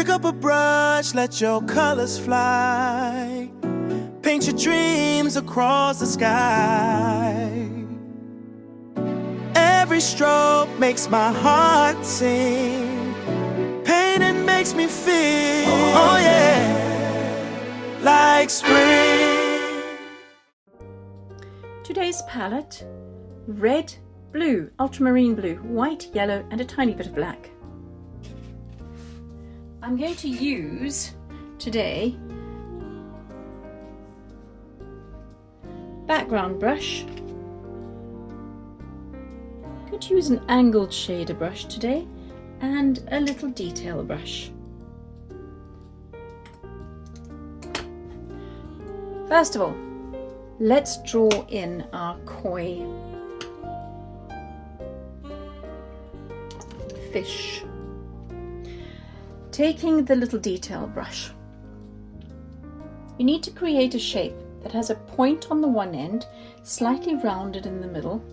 Pick up a brush, let your colors fly. Paint your dreams across the sky. Every stroke makes my heart sing. Painting makes me feel, oh yeah, like spring. Today's palette: red, blue, ultramarine blue, white, yellow, and a tiny bit of black. I'm going to use today background brush. I'm going to use an angled shader brush today and a little detail brush. First of all, let's draw in our koi fish. Taking the little detail brush, you need to create a shape that has a point on the one end, slightly rounded in the middle,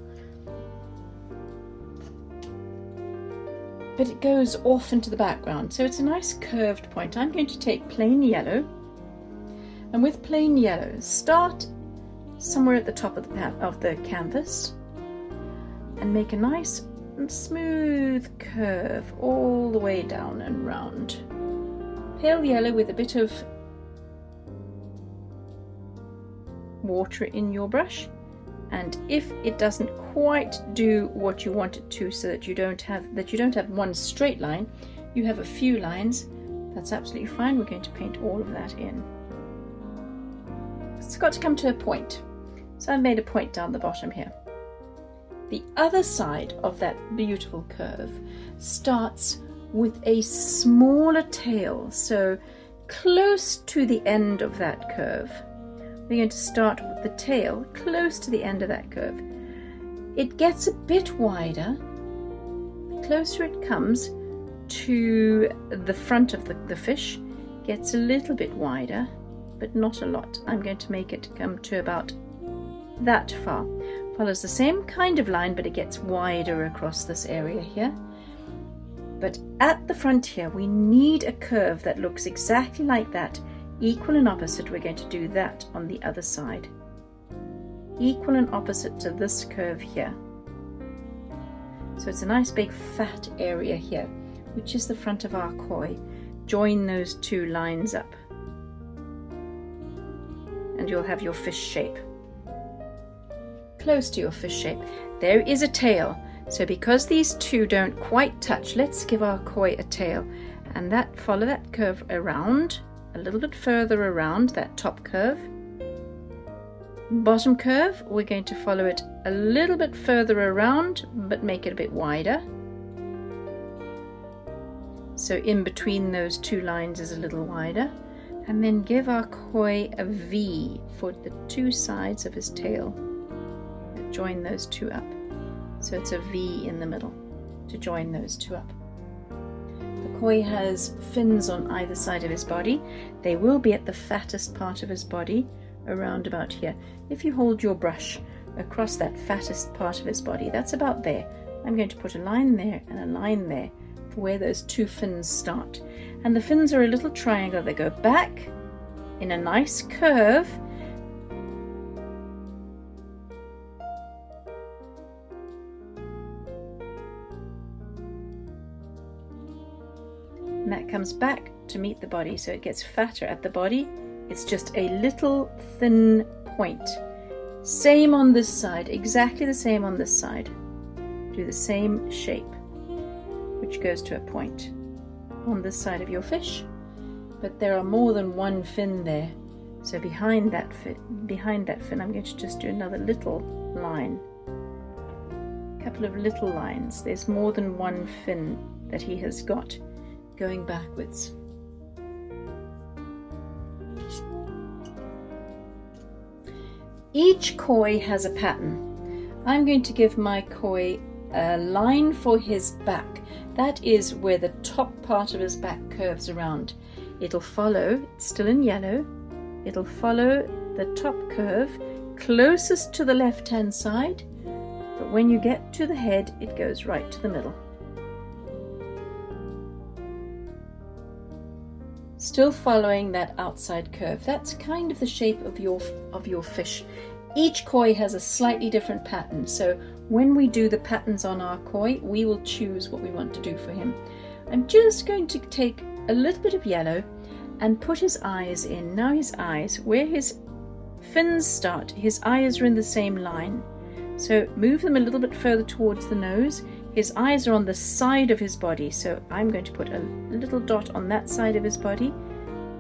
but it goes off into the background, so it's a nice curved point. I'm going to take plain yellow, and with plain yellow, start somewhere at the top of the canvas and make a nice smooth curve all the way down and round. Pale yellow with a bit of water in your brush, and if it doesn't quite do what you want it to, so that you don't have one straight line, you have a few lines, that's absolutely fine. We're going to paint all of that in. It's got to come to a point, so I've made a point down the bottom here. The other side of that beautiful curve starts with a smaller tail, so close to the end of that curve. We're going to start with the tail close to the end of that curve. It gets a bit wider the closer it comes to the front of the fish. Gets a little bit wider, but not a lot. I'm going to make it come to about that far. Follows the same kind of line, but it gets wider across this area here. But at the front here, we need a curve that looks exactly like that, equal and opposite. We're going to do that on the other side. Equal and opposite to this curve here. So it's a nice big fat area here, which is the front of our koi. Join those two lines up, and you'll have your fish shape. Close to your fish shape. There is a tail, so because these two don't quite touch, let's give our koi a tail, and follow that curve around, a little bit further around that top curve. Bottom curve, we're going to follow it a little bit further around, but make it a bit wider. So in between those two lines is a little wider, and then give our koi a V for the two sides of his tail. Join those two up, so it's a V in the middle to join those two up. The koi has fins on either side of his body. They will be at the fattest part of his body, around about here. If you hold your brush across that fattest part of his body, that's about there. I'm going to put a line there and a line there for where those two fins start. And the fins are a little triangle that go back in a nice curve. And that comes back to meet the body, so it gets fatter at the body. It's just a little thin point. Same on this side, exactly the same on this side. Do the same shape, which goes to a point on this side of your fish. But there are more than one fin there, so behind that fin, I'm going to just do another little line. A couple of little lines. There's more than one fin that he has got going backwards. Each koi has a pattern. I'm going to give my koi a line for his back. That is where the top part of his back curves around. It'll follow, it's still in yellow, it'll follow the top curve closest to the left-hand side, but when you get to the head, it goes right to the middle. Still following that outside curve. That's kind of the shape of your fish. Each koi has a slightly different pattern, so when we do the patterns on our koi, we will choose what we want to do for him. I'm just going to take a little bit of yellow and put his eyes in. Now his eyes, where his fins start, his eyes are in the same line. So move them a little bit further towards the nose. His eyes are on the side of his body, so I'm going to put a little dot on that side of his body.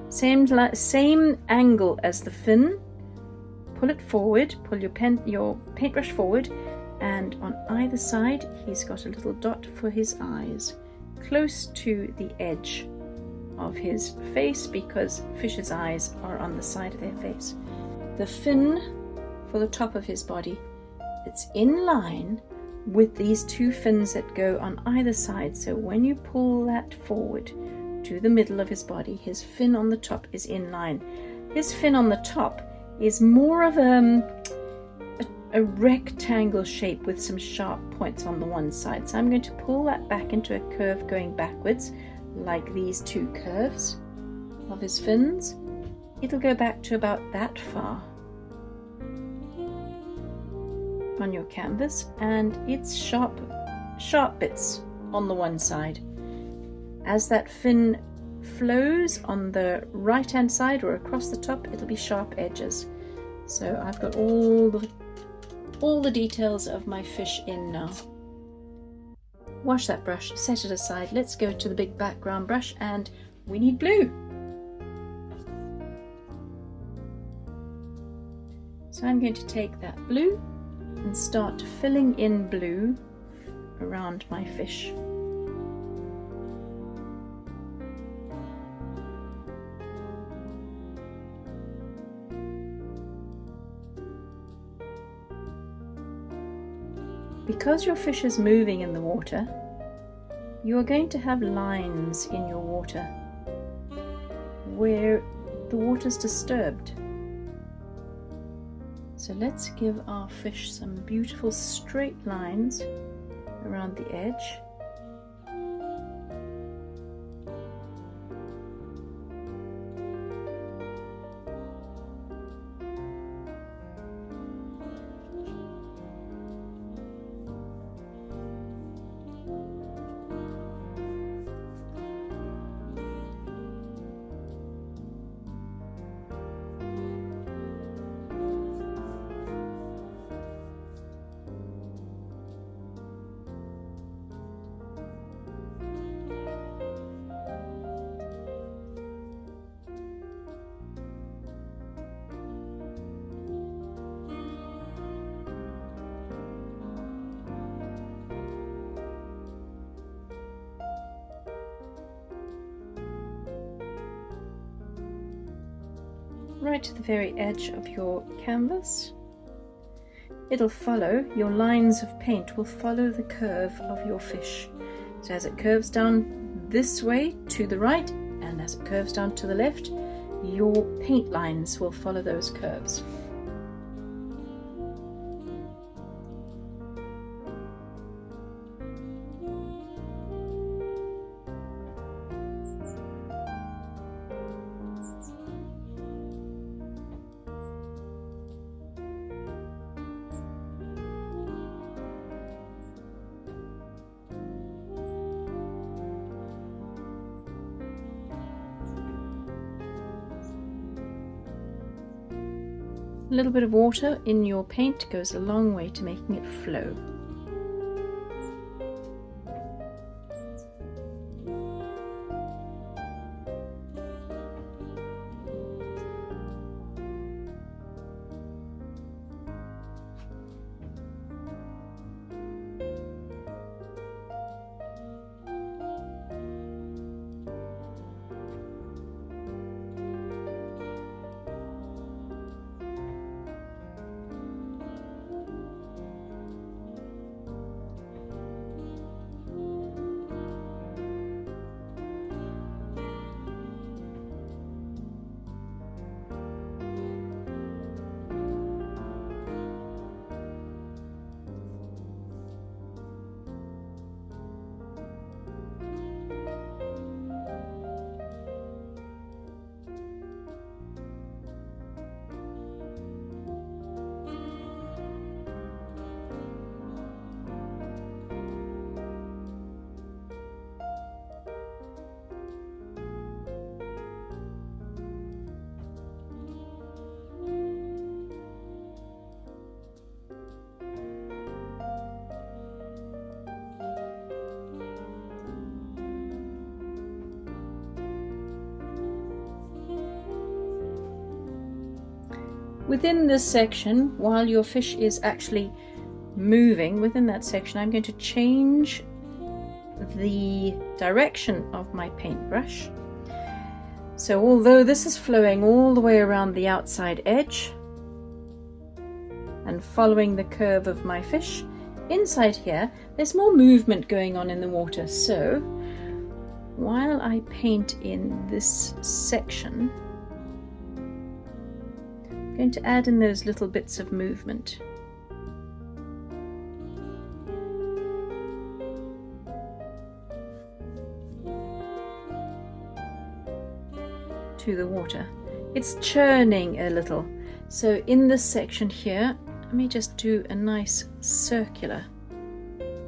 Same angle as the fin. Pull it forward, pull your paintbrush forward, and on either side he's got a little dot for his eyes, close to the edge of his face, because fish's eyes are on the side of their face. The fin for the top of his body, it's in line with these two fins that go on either side. So when you pull that forward to the middle of his body, his fin on the top is in line. His fin on the top is more of a rectangle shape with some sharp points on the one side. So I'm going to pull that back into a curve going backwards, like these two curves of his fins. It'll go back to about that far on your canvas, and it's sharp bits on the one side. As that fin flows on the right hand side or across the top, it'll be sharp edges. So I've got all the details of my fish in now. Wash that brush, set it aside. Let's go to the big background brush, and we need blue. So I'm going to take that blue and start filling in blue around my fish. Because your fish is moving in the water, you are going to have lines in your water where the water's disturbed. So let's give our fish some beautiful straight lines around the edge. Right to the very edge of your canvas. It'll follow, your lines of paint will follow the curve of your fish. So as it curves down this way to the right, and as it curves down to the left, your paint lines will follow those curves. A little bit of water in your paint goes a long way to making it flow. within this section, while your fish is actually moving within that section, I'm going to change the direction of my paintbrush. So although this is flowing all the way around the outside edge and following the curve of my fish, inside here there's more movement going on in the water. So while I paint in this section, I'm going to add in those little bits of movement. To the water. It's churning a little. So in this section here, let me just do a nice circular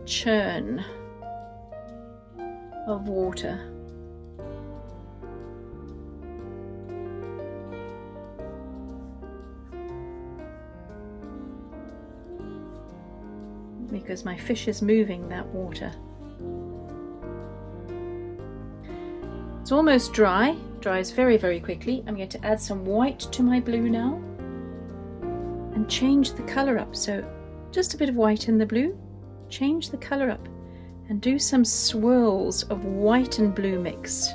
churn of water. Because my fish is moving that water. It's almost dry. Dries very, very quickly. I'm going to add some white to my blue now and change the color up. So just a bit of white in the blue, change the color up and do some swirls of white and blue mix.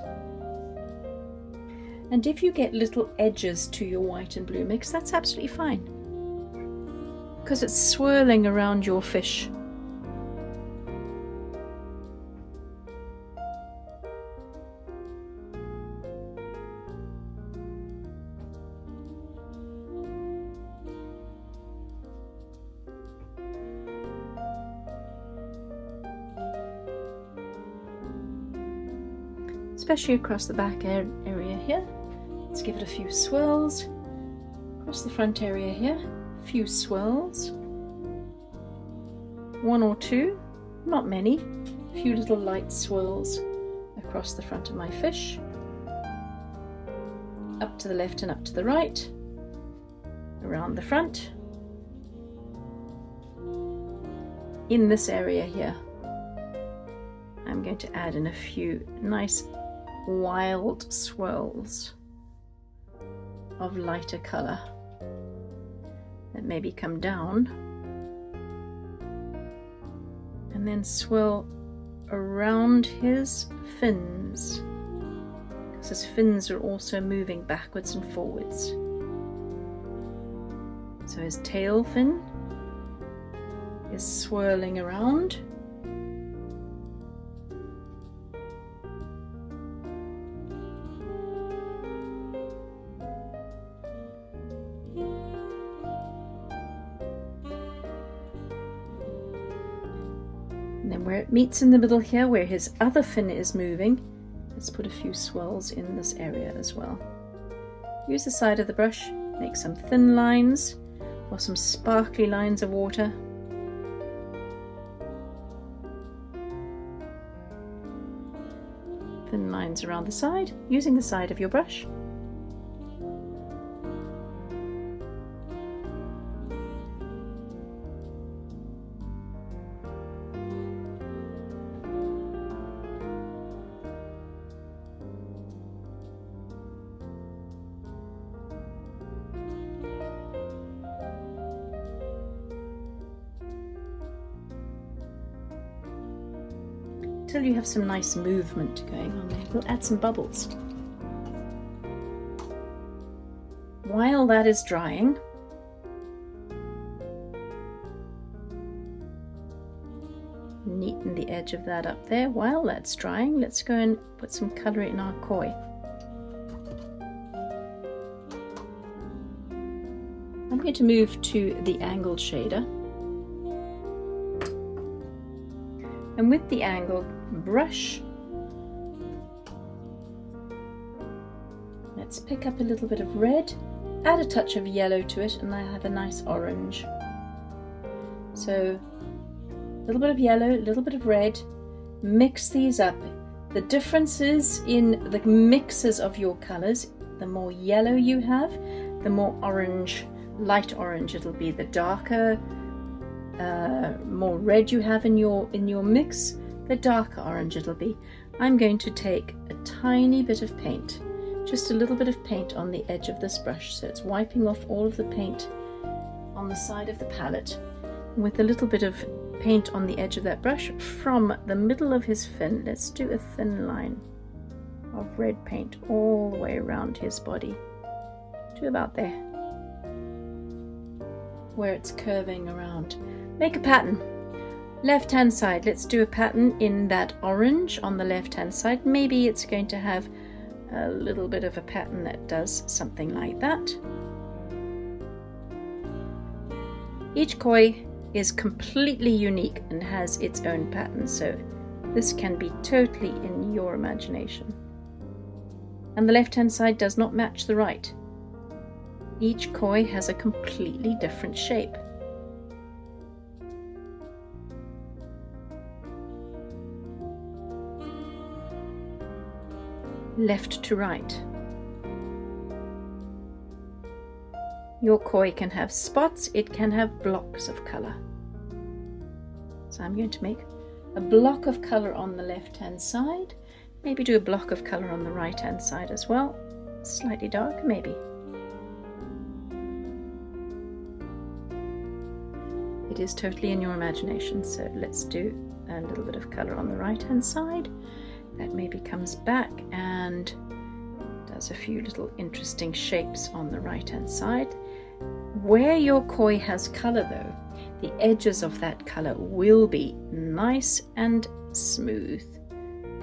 And if you get little edges to your white and blue mix, that's absolutely fine, because it's swirling around your fish. Especially across the back area here. Let's give it a few swirls. Across the front area here, a few swirls. One or two, not many, a few little light swirls across the front of my fish. Up to the left and up to the right, around the front. In this area here, I'm going to add in a few nice wild swirls of lighter color that maybe come down and then swirl around his fins, because his fins are also moving backwards and forwards. So his tail fin is swirling around. And then where it meets in the middle here, where his other fin is moving, let's put a few swirls in this area as well. Use the side of the brush, make some thin lines or some sparkly lines of water. Thin lines around the side, using the side of your brush. Until you have some nice movement going on there. We'll add some bubbles. While that is drying, neaten the edge of that up there. While that's drying, let's go and put some colour in our koi. I'm going to move to the angled shader. And with the angled brush, let's pick up a little bit of red, add a touch of yellow to it, and I have a nice orange. So a little bit of yellow, a little bit of red, mix these up. The differences in the mixes of your colors, the more yellow you have, the more orange, light orange it'll be. The darker, more red you have in your mix, the darker orange it'll be. I'm going to take a tiny bit of paint just a little bit of paint on the edge of this brush, so it's wiping off all of the paint on the side of the palette, with a little bit of paint on the edge of that brush from the middle of his fin. Let's do a thin line of red paint all the way around his body to about there, where it's curving around. Make a pattern. Left hand side, let's do a pattern in that orange on the left hand side. Maybe it's going to have a little bit of a pattern that does something like that. Each koi is completely unique and has its own pattern, so this can be totally in your imagination. And the left hand side does not match the right. Each koi has a completely different shape. Left to right. Your koi can have spots, it can have blocks of color. So I'm going to make a block of color on the left hand side, maybe do a block of color on the right hand side as well, slightly darker maybe. It is totally in your imagination, so let's do a little bit of color on the right hand side. That maybe comes back and does a few little interesting shapes on the right hand side. Where your koi has color though, the edges of that color will be nice and smooth.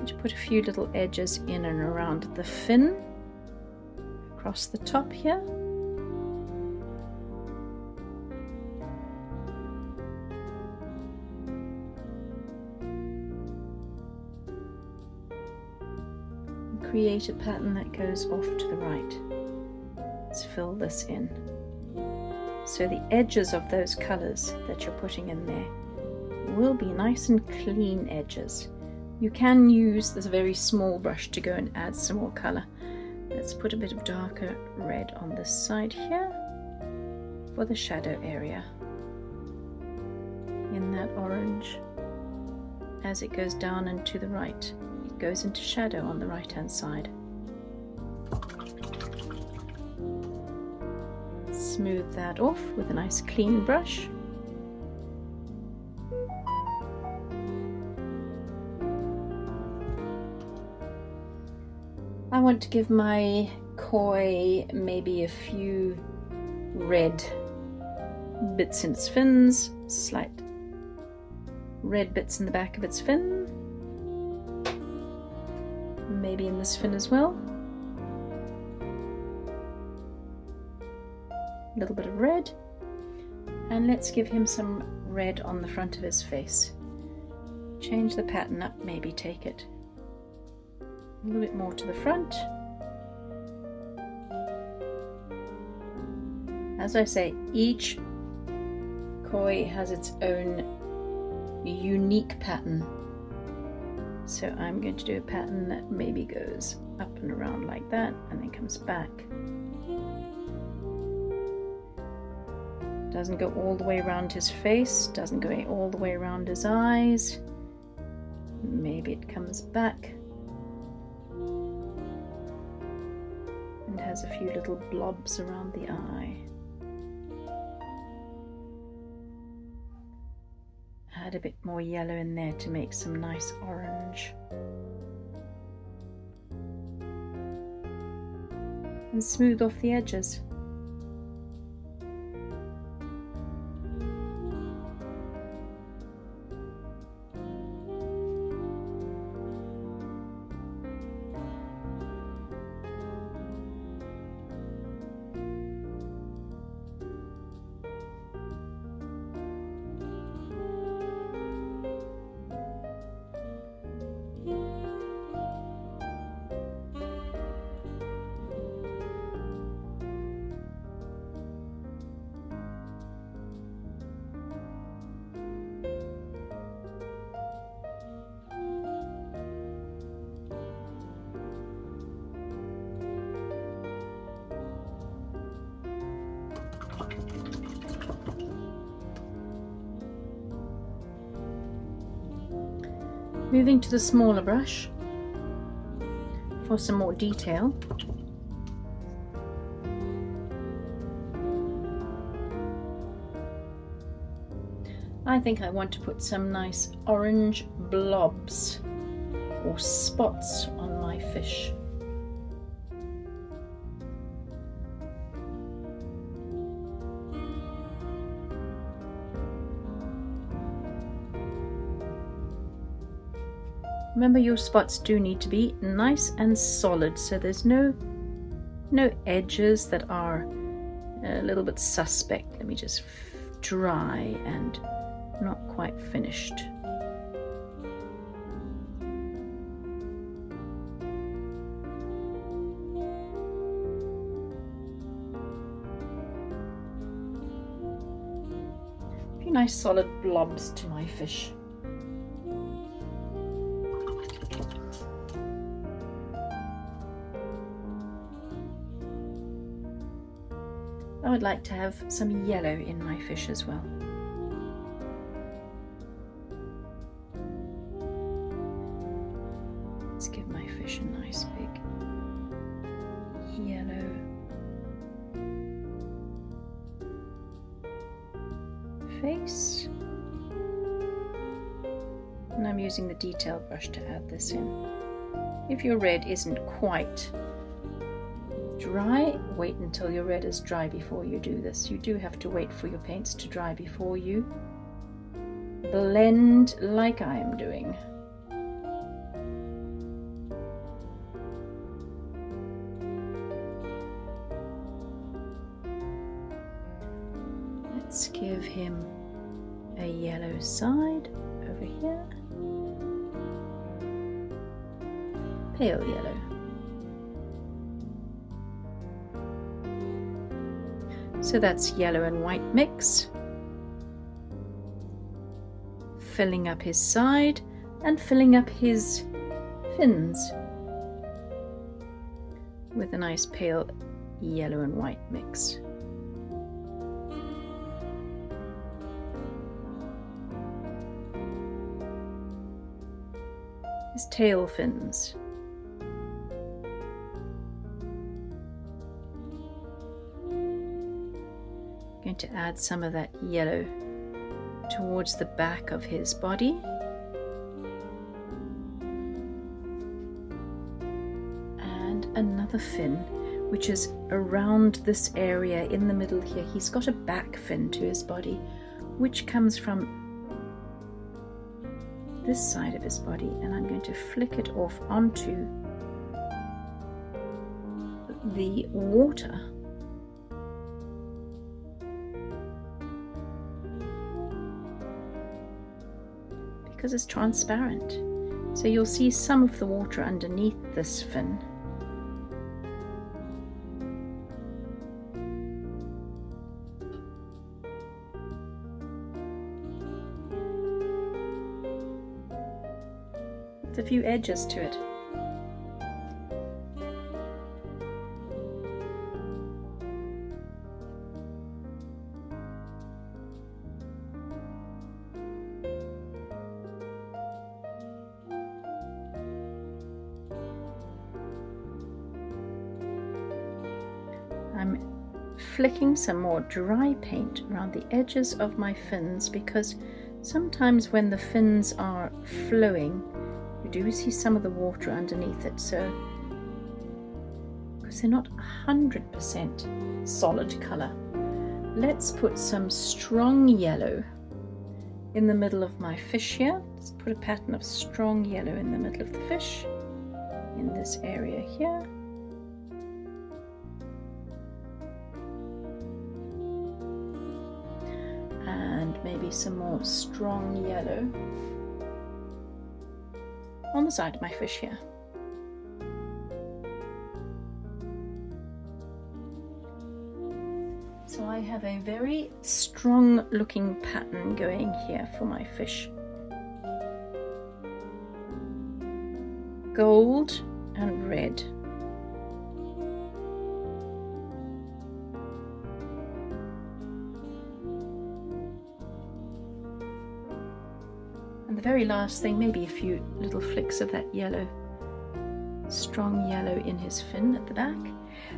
Just put a few little edges in and around the fin, across the top here. Create a pattern that goes off to the right. Let's fill this in. So the edges of those colors that you're putting in there will be nice and clean edges. You can use this very small brush to go and add some more color. Let's put a bit of darker red on this side here for the shadow area in that orange. As it goes down and to the right, it goes into shadow on the right hand side. Smooth that off with a nice clean brush. I want to give my koi maybe a few red bits in its fins, slight red bits in the back of its fin, maybe in this fin as well. A little bit of red, and let's give him some red on the front of his face. Change the pattern up, maybe take it a little bit more to the front. As I say, each koi has its own unique pattern, so I'm going to do a pattern that maybe goes up and around like that and then comes back. Doesn't go all the way around his face, doesn't go all the way around his eyes. Maybe it comes back and has a few little blobs around the eye. Add a bit more yellow in there to make some nice orange. And smooth off the edges. Moving to the smaller brush for some more detail. I think I want to put some nice orange blobs or spots on my fish. Remember, your spots do need to be nice and solid, so there's no edges that are a little bit suspect. Let me just dry and not quite finished. A few nice solid blobs to my fish. I would like to have some yellow in my fish as well. Let's give my fish a nice big yellow face. And I'm using the detail brush to add this in. If your red isn't quite dry, wait until your red is dry before you do this. You do have to wait for your paints to dry before you blend like I am doing. Let's give him a yellow side over here. Pale yellow. So that's yellow and white mix, filling up his side and filling up his fins with a nice pale yellow and white mix. His tail fins. Going to add some of that yellow towards the back of his body. And another fin, which is around this area in the middle here. He's got a back fin to his body, which comes from this side of his body, and I'm going to flick it off onto the water. Because it's transparent, so you'll see some of the water underneath this fin. With a few edges to it. I'm flicking some more dry paint around the edges of my fins, because sometimes when the fins are flowing you do see some of the water underneath it, so because they're not 100% solid colour. Let's put some strong yellow in the middle of my fish here. Let's put a pattern of strong yellow in the middle of the fish in this area here. And maybe some more strong yellow on the side of my fish here. So I have a very strong looking pattern going here for my fish. Gold and red. And the very last thing, maybe a few little flicks of that yellow, strong yellow in his fin at the back.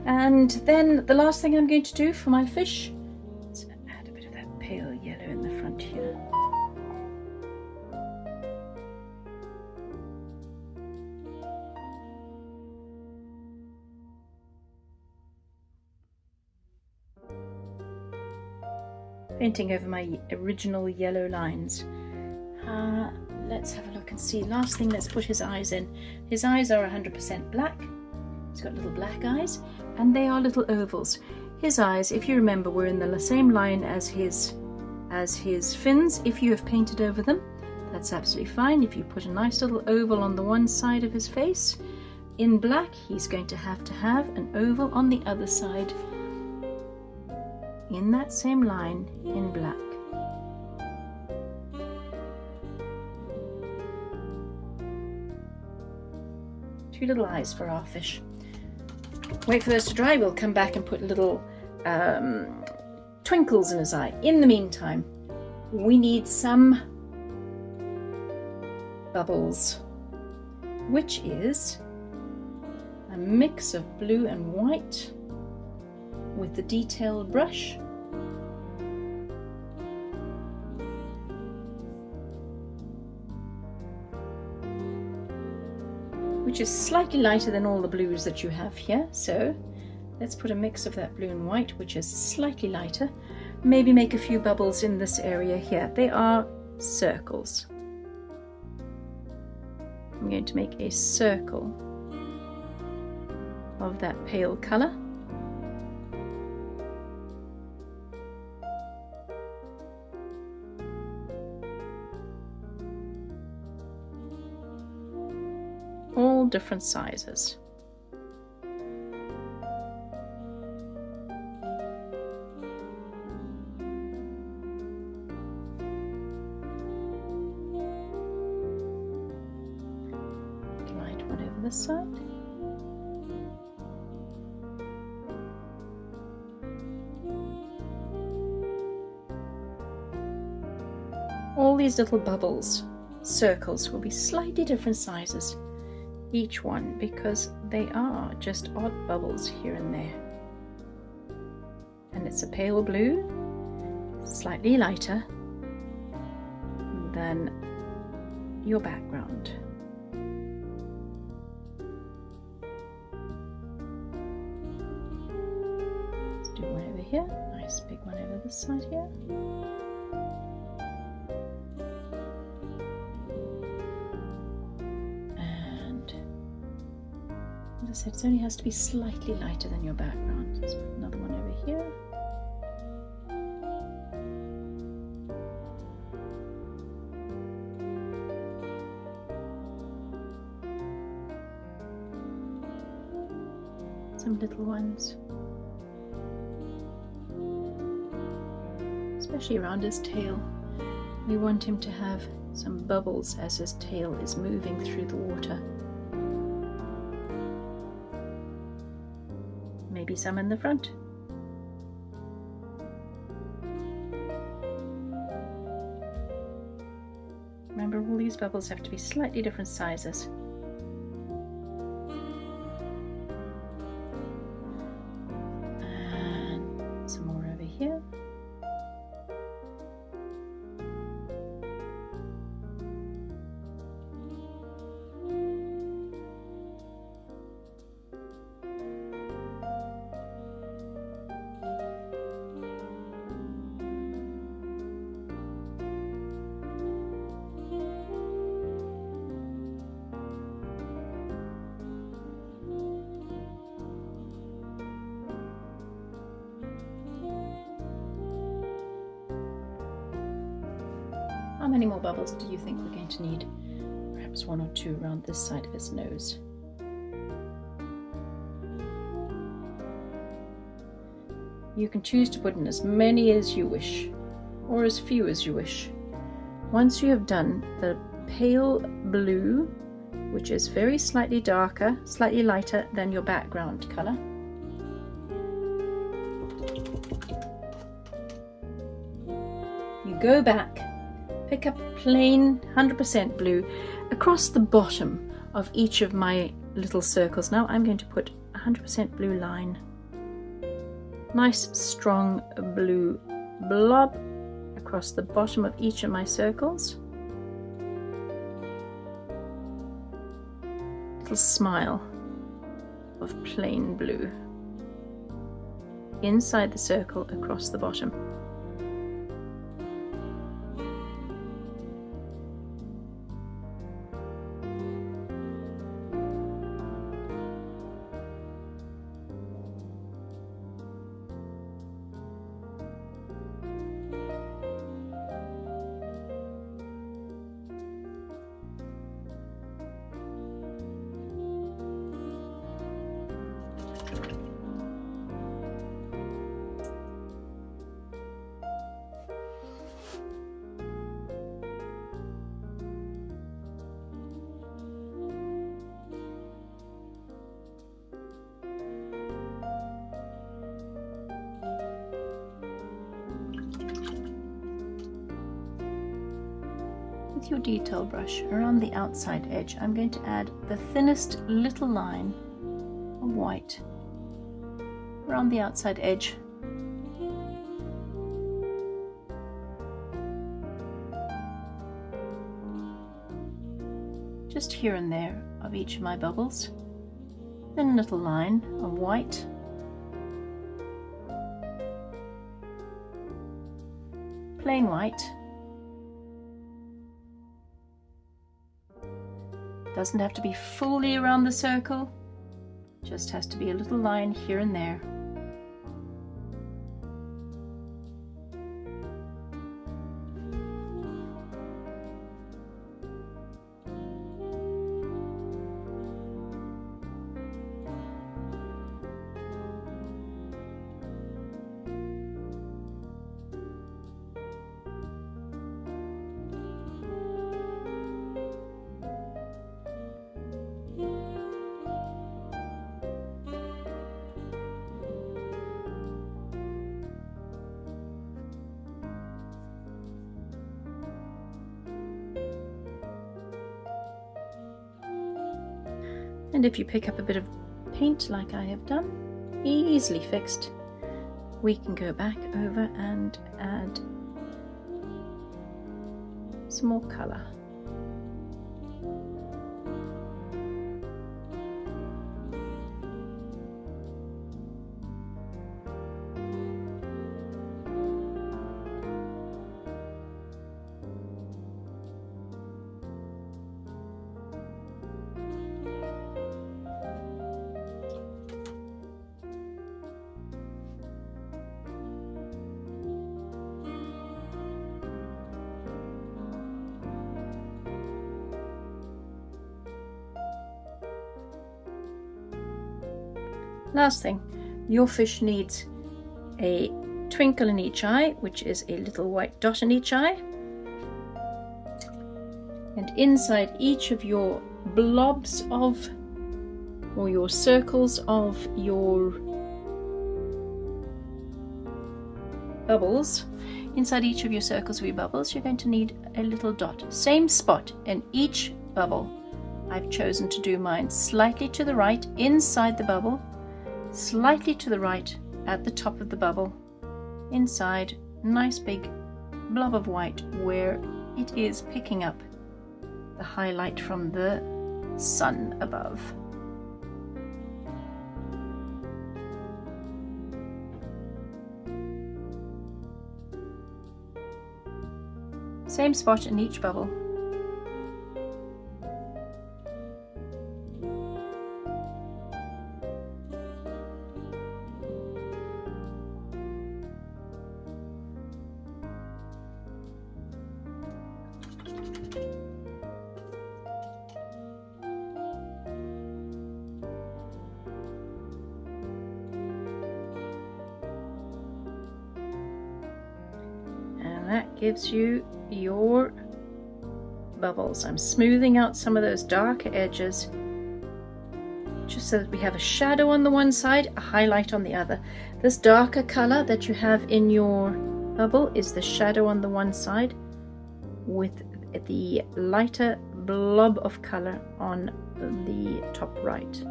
And then the last thing I'm going to do for my fish is add a bit of that pale yellow in the front here. painting over my original yellow lines. Let's have a look and see. Last thing, let's put his eyes in. His eyes are 100% black. He's got little black eyes, and they are little ovals. His eyes, if you remember, were in the same line as his fins. If you have painted over them, that's absolutely fine. If you put a nice little oval on the one side of his face in black, he's going to have an oval on the other side in that same line in black. Two little eyes for our fish. Wait for those to dry. We'll come back and put little twinkles in his eye. In the meantime, we need some bubbles, which is a mix of blue and white with the detailed brush. Which is slightly lighter than all the blues that you have here. So let's put a mix of that blue and white, which is slightly lighter. Maybe make a few bubbles in this area here. They are circles. I'm going to make a circle of that pale colour. All different sizes. Light one over this side. All these little bubbles, circles, will be slightly different sizes, each one, because they are just odd bubbles here and there. And it's a pale blue, slightly lighter than your background. Let's do one over here, nice big one over this side here. As I said, it only has to be slightly lighter than your background. Let's put another one over here. Some little ones. Especially around his tail. We want him to have some bubbles as his tail is moving through the water. Maybe some in the front. Remember, all these bubbles have to be slightly different sizes. And some more over here. How many more bubbles do you think we're going to need? Perhaps one or two around this side of his nose. You can choose to put in as many as you wish, or as few as you wish. Once you have done the pale blue, which is very slightly darker, slightly lighter than your background colour, you go back, pick up plain 100% blue across the bottom of each of my little circles. Now I'm going to put 100% blue line. Nice strong blue blob across the bottom of each of my circles. Little smile of plain blue inside the circle across the bottom. with your detail brush around the outside edge, I'm going to add the thinnest little line of white around the outside edge. Just here and there of each of my bubbles. Thin little line of white. Plain white. Doesn't have to be fully around the circle, just has to be a little line here and there. And if you pick up a bit of paint like I have done, easily fixed, we can go back over and add some more colour. Last thing, your fish needs a twinkle in each eye, which is a little white dot in each eye. And inside each of your blobs of, or your circles of your bubbles, inside each of your circles of your bubbles, you're going to need a little dot. Same spot in each bubble. I've chosen to do mine slightly to the right inside the bubble, slightly to the right at the top of the bubble, inside nice big blob of white where it is picking up the highlight from the sun above. Same spot in each bubble. That gives you your bubbles. I'm smoothing out some of those darker edges just so that we have a shadow on the one side, a highlight on the other. This darker color that you have in your bubble is the shadow on the one side with the lighter blob of color on the top right.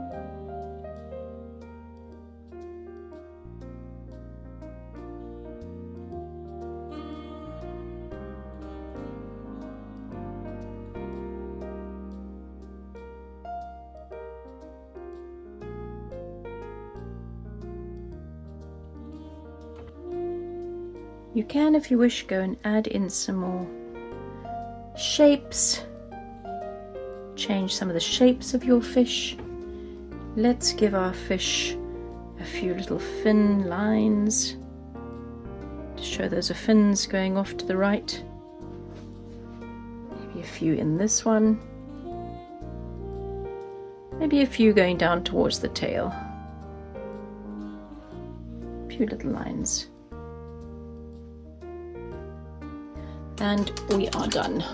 You can, if you wish, go and add in some more shapes. Change some of the shapes of your fish. Let's give our fish a few little fin lines to show those are fins going off to the right. Maybe a few in this one. Maybe a few going down towards the tail. A few little lines. And we are done.